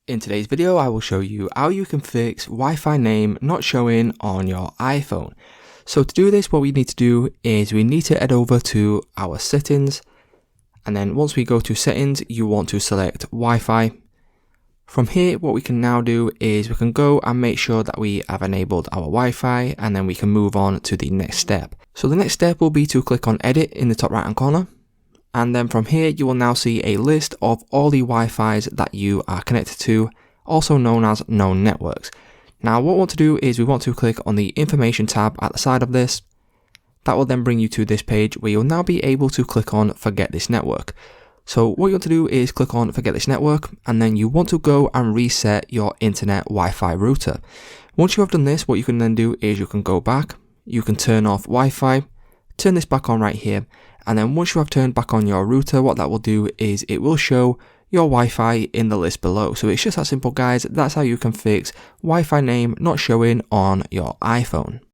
In today's video, I will show you how you can fix Wi-Fi name not showing on your iPhone. So to do this, what we need to do is we need to head over to our settings. And then once we go to settings, you want to select Wi-Fi. From here, what we can now do is we can go and make sure that we have enabled our Wi-Fi, and then we can move on to the next step. So the next step will be to click on edit in the top right hand corner. And then from here, you will now see a list of all the Wi-Fis that you are connected to, also known as known networks. Now, what we want to do is we want to click on the information tab at the side of this. That will then bring you to this page where you'll now be able to click on forget this network. So what you want to do is click on forget this network, and then you want to go and reset your internet Wi-Fi router. Once you have done this, what you can then do is you can go back, you can turn off Wi-Fi, turn this back on right here. And then once you have turned back on your router, what that will do is it will show your Wi-Fi in the list below. So it's just that simple, guys. That's how you can fix Wi-Fi name not showing on your iPhone.